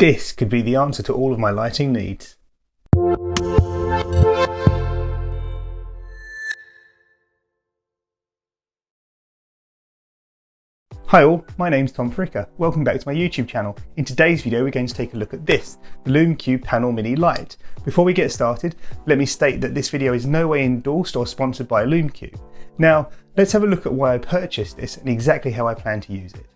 This could be the answer to all of my lighting needs. Hi all, my name's Tom Fricker. Welcome back to my YouTube channel. In today's video we're going to take a look at this, the Lume Cube Panel Mini light. Before we get started, let me state that this video is no way endorsed or sponsored by Lume Cube. Now, let's have a look at why I purchased this and exactly how I plan to use it.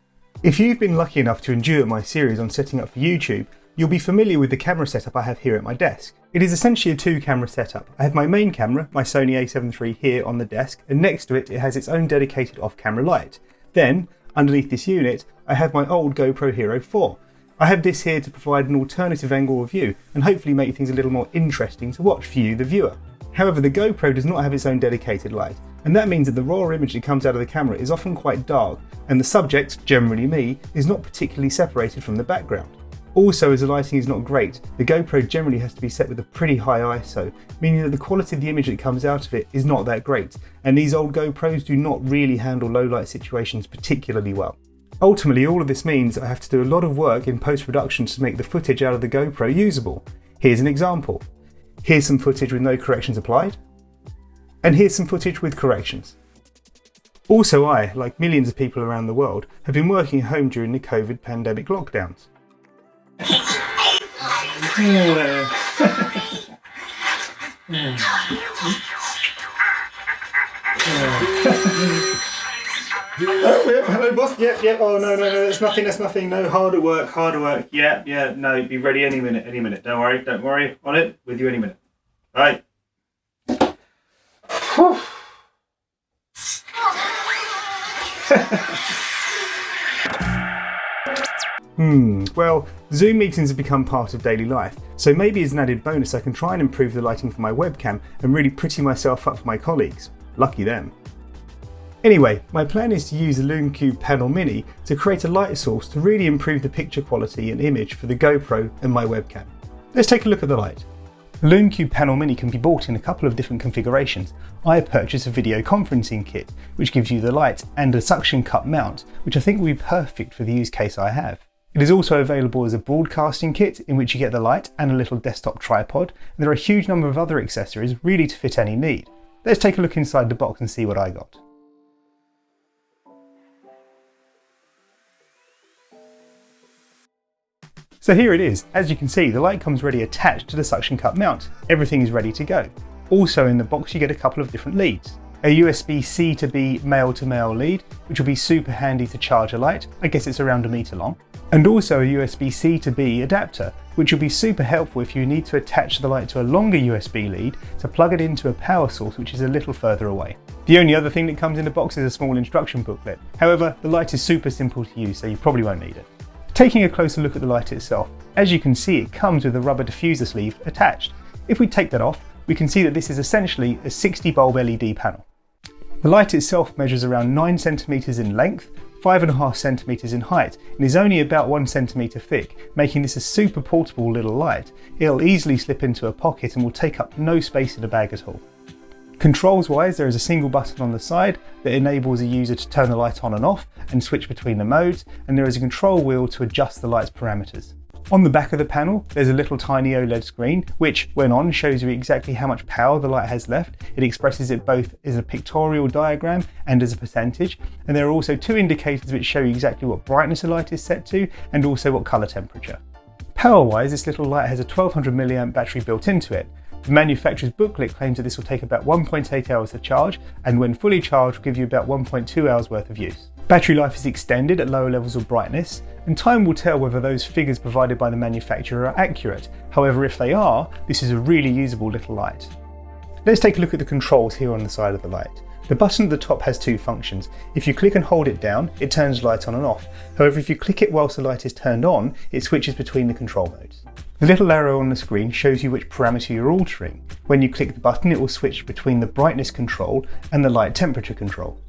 If you've been lucky enough to endure my series on setting up for YouTube, you'll be familiar with the camera setup I have here at my desk. It is essentially a two-camera setup. I have my main camera, my Sony a7 III here on the desk, and next to it, it has its own dedicated off-camera light. Then, underneath this unit, I have my old GoPro Hero 4. I have this here to provide an alternative angle of view and hopefully make things a little more interesting to watch for you, the viewer. However, the GoPro does not have its own dedicated light, and that means that the raw image that comes out of the camera is often quite dark, and the subject, generally me, is not particularly separated from the background. Also, as the lighting is not great, the GoPro generally has to be set with a pretty high ISO, meaning that the quality of the image that comes out of it is not that great, and these old GoPros do not really handle low light situations particularly well. Ultimately, all of this means I have to do a lot of work in post-production to make the footage out of the GoPro usable. Here's an example. Here's some footage with no corrections applied, and here's some footage with corrections. Also, I, like millions of people around the world, have been working at home during the COVID pandemic lockdowns. Hello boss, yep, oh no, that's nothing, no, hard at work, yeah, no, be ready any minute, don't worry, on it, with you any minute, right. Well, Zoom meetings have become part of daily life, so maybe as an added bonus I can try and improve the lighting for my webcam and really pretty myself up for my colleagues. Lucky them. Anyway, my plan is to use the Lume Cube Panel Mini to create a light source to really improve the picture quality and image for the GoPro and my webcam. Let's take a look at the light. The Lume Cube Panel Mini can be bought in a couple of different configurations. I purchased a video conferencing kit, which gives you the light and a suction cup mount, which I think will be perfect for the use case I have. It is also available as a broadcasting kit in which you get the light and a little desktop tripod, and there are a huge number of other accessories really to fit any need. Let's take a look inside the box and see what I got. So here it is. As you can see, the light comes ready attached to the suction cup mount. Everything is ready to go. Also in the box you get a couple of different leads. A USB-C to B male-to-male lead, which will be super handy to charge a light. I guess it's around 1 meter long. And also a USB-C to B adapter, which will be super helpful if you need to attach the light to a longer USB lead to plug it into a power source which is a little further away. The only other thing that comes in the box is a small instruction booklet. However, the light is super simple to use, so you probably won't need it. Taking a closer look at the light itself, as you can see it comes with a rubber diffuser sleeve attached. If we take that off, we can see that this is essentially a 60 bulb LED panel. The light itself measures around 9 cm in length, 5.5 cm in height, and is only about 1 cm thick, making this a super portable little light. It'll easily slip into a pocket and will take up no space in the bag at all. Controls wise, there is a single button on the side that enables a user to turn the light on and off and switch between the modes, and there is a control wheel to adjust the light's parameters. On the back of the panel, there's a little tiny OLED screen, which, when on, shows you exactly how much power the light has left. It expresses it both as a pictorial diagram and as a percentage, and there are also 2 indicators which show you exactly what brightness the light is set to and also what colour temperature. Power-wise, this little light has a 1200 mAh battery built into it. The manufacturer's booklet claims that this will take about 1.8 hours to charge, and when fully charged will give you about 1.2 hours worth of use. Battery life is extended at lower levels of brightness, and time will tell whether those figures provided by the manufacturer are accurate. However, if they are, this is a really usable little light. Let's take a look at the controls here on the side of the light. The button at the top has 2 functions. If you click and hold it down, it turns the light on and off. However, if you click it whilst the light is turned on, it switches between the control modes. The little arrow on the screen shows you which parameter you're altering. When you click the button, it will switch between the brightness control and the light temperature control.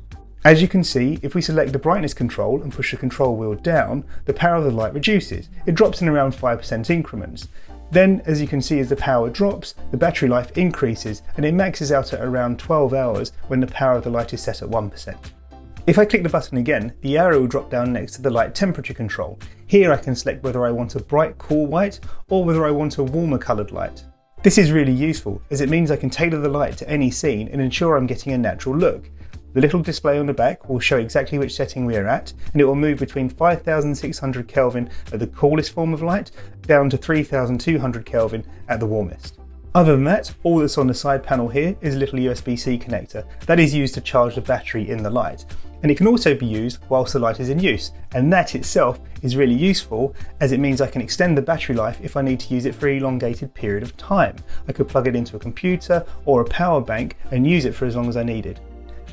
As you can see, if we select the brightness control and push the control wheel down, the power of the light reduces. It drops in around 5% increments. Then, as you can see, as the power drops, the battery life increases and it maxes out at around 12 hours when the power of the light is set at 1%. If I click the button again, the arrow will drop down next to the light temperature control. Here I can select whether I want a bright cool white or whether I want a warmer coloured light. This is really useful as it means I can tailor the light to any scene and ensure I'm getting a natural look. The little display on the back will show exactly which setting we are at, and it will move between 5600 Kelvin at the coolest form of light down to 3200 Kelvin at the warmest. Other than that, all that's on the side panel here is a little USB-C connector that is used to charge the battery in the light. And it can also be used whilst the light is in use, and that itself is really useful as it means I can extend the battery life if I need to use it for an elongated period of time. I could plug it into a computer or a power bank and use it for as long as I needed.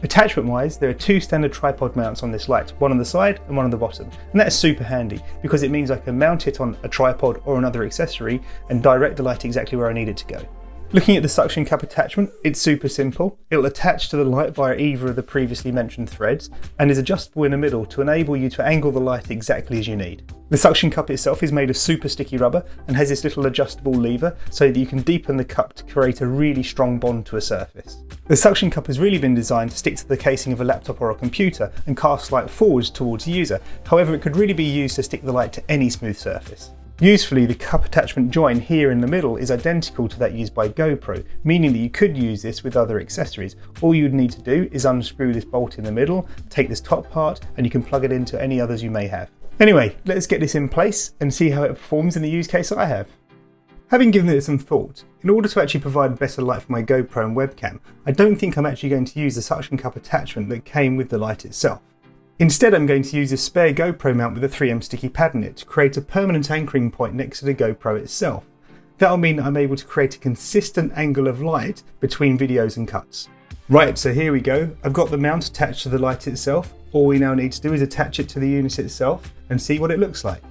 Attachment wise, there are two standard tripod mounts on this light, one on the side and one on the bottom, and that's super handy because it means I can mount it on a tripod or another accessory and direct the light exactly where I need it to go. Looking at the suction cup attachment, it's super simple. It'll attach to the light via either of the previously mentioned threads and is adjustable in the middle to enable you to angle the light exactly as you need. The suction cup itself is made of super sticky rubber and has this little adjustable lever so that you can deepen the cup to create a really strong bond to a surface. The suction cup has really been designed to stick to the casing of a laptop or a computer and cast light forwards towards the user. However, it could really be used to stick the light to any smooth surface. Usefully, the cup attachment join here in the middle is identical to that used by GoPro, meaning that you could use this with other accessories. All you'd need to do is unscrew this bolt in the middle, take this top part, and you can plug it into any others you may have. Anyway, let's get this in place and see how it performs in the use case I have. Having given it some thought, in order to actually provide better light for my GoPro and webcam, I don't think I'm actually going to use the suction cup attachment that came with the light itself. Instead, I'm going to use a spare GoPro mount with a 3M sticky pad in it to create a permanent anchoring point next to the GoPro itself. That'll mean that I'm able to create a consistent angle of light between videos and cuts. Right, so here we go. I've got the mount attached to the light itself. All we now need to do is attach it to the unit itself and see what it looks like.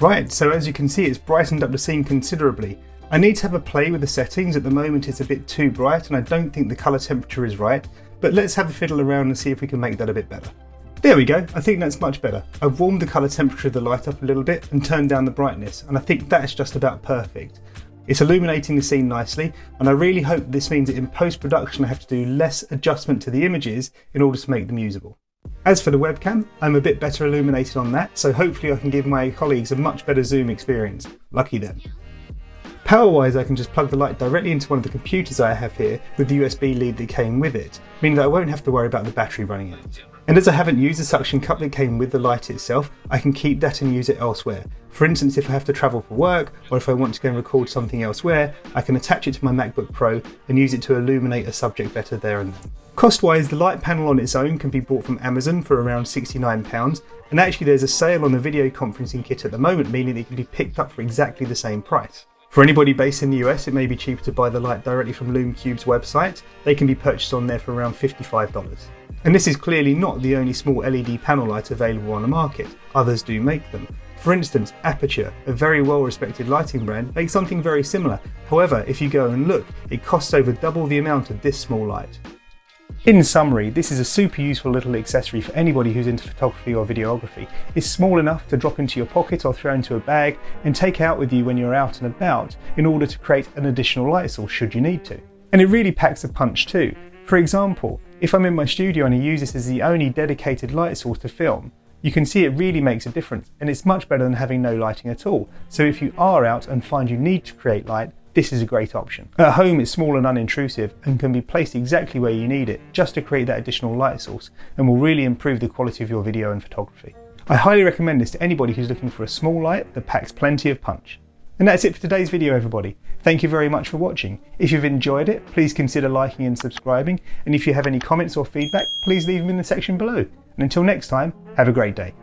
Right, so as you can see, it's brightened up the scene considerably. I need to have a play with the settings. At the moment it's a bit too bright and I don't think the colour temperature is right, but let's have a fiddle around and see if we can make that a bit better. There we go, I think that's much better. I've warmed the colour temperature of the light up a little bit and turned down the brightness, and I think that's just about perfect. It's illuminating the scene nicely, and I really hope this means that in post-production I have to do less adjustment to the images in order to make them usable. As for the webcam, I'm a bit better illuminated on that, so hopefully I can give my colleagues a much better zoom experience. Lucky them. Power-wise, I can just plug the light directly into one of the computers I have here with the USB lead that came with it, meaning that I won't have to worry about the battery running out. And as I haven't used the suction cup that came with the light itself, I can keep that and use it elsewhere. For instance, if I have to travel for work, or if I want to go and record something elsewhere, I can attach it to my MacBook Pro and use it to illuminate a subject better there and then. Cost-wise, the light panel on its own can be bought from Amazon for around £69, and actually there's a sale on the video conferencing kit at the moment, meaning it can be picked up for exactly the same price. For anybody based in the US, it may be cheaper to buy the light directly from Lume Cube's website. They can be purchased on there for around $55. And this is clearly not the only small LED panel light available on the market. Others do make them. For instance, Aperture, a very well-respected lighting brand, makes something very similar. However, if you go and look, it costs over double the amount of this small light. In summary, this is a super useful little accessory for anybody who's into photography or videography. It's small enough to drop into your pocket or throw into a bag and take out with you when you're out and about in order to create an additional light source should you need to. And it really packs a punch too. For example, if I'm in my studio and I use this as the only dedicated light source to film, you can see it really makes a difference, and it's much better than having no lighting at all. So if you are out and find you need to create light, this is a great option. At home, it's small and unintrusive and can be placed exactly where you need it just to create that additional light source, and will really improve the quality of your video and photography. I highly recommend this to anybody who's looking for a small light that packs plenty of punch. And that's it for today's video, everybody. Thank you very much for watching. If you've enjoyed it, please consider liking and subscribing, and if you have any comments or feedback, please leave them in the section below. And until next time, have a great day.